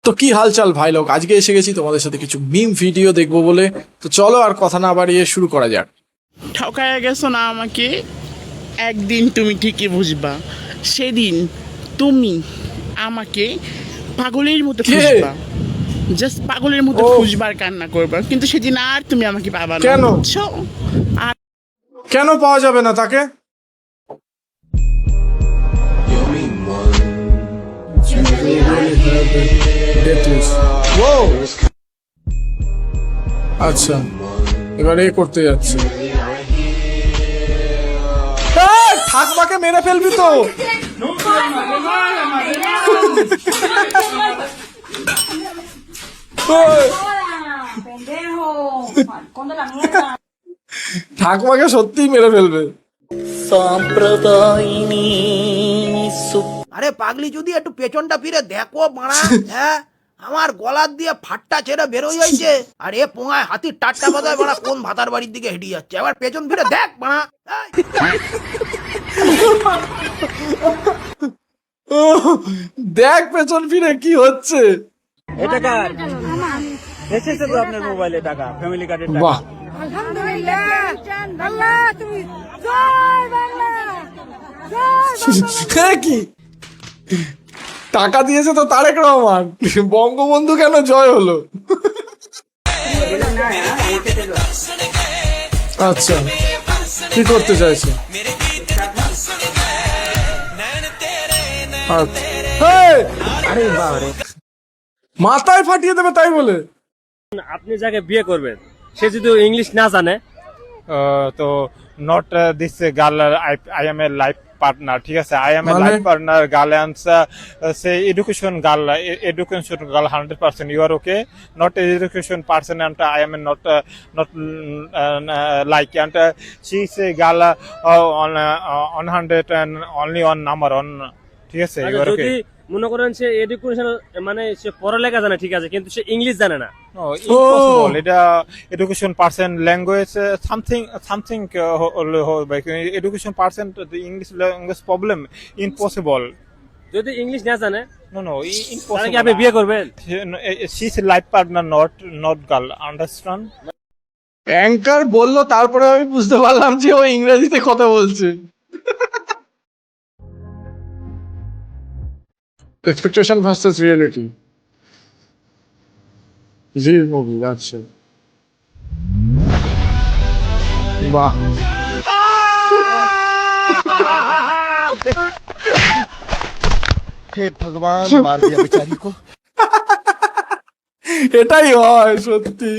তো কি হালচাল ভাই লোক, আজকে এসে গেছি তোমাদের সাথে কিছু মিম ভিডিও দেখবো বলে। তো চলো আর কথা না বাড়িয়ে শুরু করা যাক। ঠকায়া গেছো না আমাকে, একদিন তুমি ঠিকই বুঝবা। সেদিন তুমি আমাকে পাগলের মতো কে? খুঁজবা, জাস্ট পাগলের মতো ও। খুঁজবার কান্না করবা, কিন্তু সেদিন আর তুমি আমাকে পাবা না, কেন? বুঝছো? আর কেন পাওয়া যাবে না তাকে? Wow! আচ্ছা, এবার এ করতে যাচ্ছে। ঠাকমাকে মেরে ফেলবি তো। ওই, Pendejo. Esconde la mierda. ঠাকমাকে সত্যিই মেরে ফেলবে। আরে পাগলি, যদি একটু পেছনটা ফিরে দেখো মারা, হ্যাঁ আমার গলার দিয়ে ফাটটা ছেড়ে বেরোই হয়েছে, আর এ পোঙায় হাতির টাট্টা বাজায় মারা কোন ভাতার বাড়ির দিকে হেঁটে যাচ্ছে। আবার পেছন ফিরে দেখ মারা। ও, দেখ পেছন ফিরে কি হচ্ছে। এটা কার এসেছে তো আপনার মোবাইলে টাকা, ফ্যামিলি কার্ডের টাকা। বাহ, আলহামদুলিল্লাহ। আল্লাহ তুমি জয় বাংলা। জয় কি টাকা দিয়েছে তো তারেক রহমান, বঙ্গবন্ধু কেন জয় হলো? আচ্ছা, কি করতে চাইছে? আচ্ছা। হেই! মাথায় ফাটিয়ে দেবে তাই বলে? আপনি যাকে বিয়ে করবেন সে যদি ইংলিশ না জানে, তো not this girl I am a life partner, ঠিক আছে, আই এম এ মানে? লাইফ পার্টনার গার্ল অ্যান্ড সে education girl, education girl 100%, you are okay, not education person and I am a not like, and she is a girl on 100 and only on number on, ঠিক আছে, you are ওকে। যদি মনে করেন সে education মানে সে পড়ালেখা জানে, ঠিক আছে, কিন্তু সে ইংলিশ জানে না, No, impossible. এটা education person language something education person the English language problem impossible. যদি ইংলিশ না জানে No, তাহলে কি impossible. আপনি বিয়ে করবেন? She's a life partner, not girl. Understand? Anchor বললো, তারপরে আমি বুঝতে পারলাম যে ও ইংরেজিতে কথা বলছে। এক্সপেকটেশন ভার্সেস রিয়েলিটি, জি মুভি। আচ্ছা, বাহ, हे भगवान मार दिया बेचारी को। এটাই হয় সত্যি।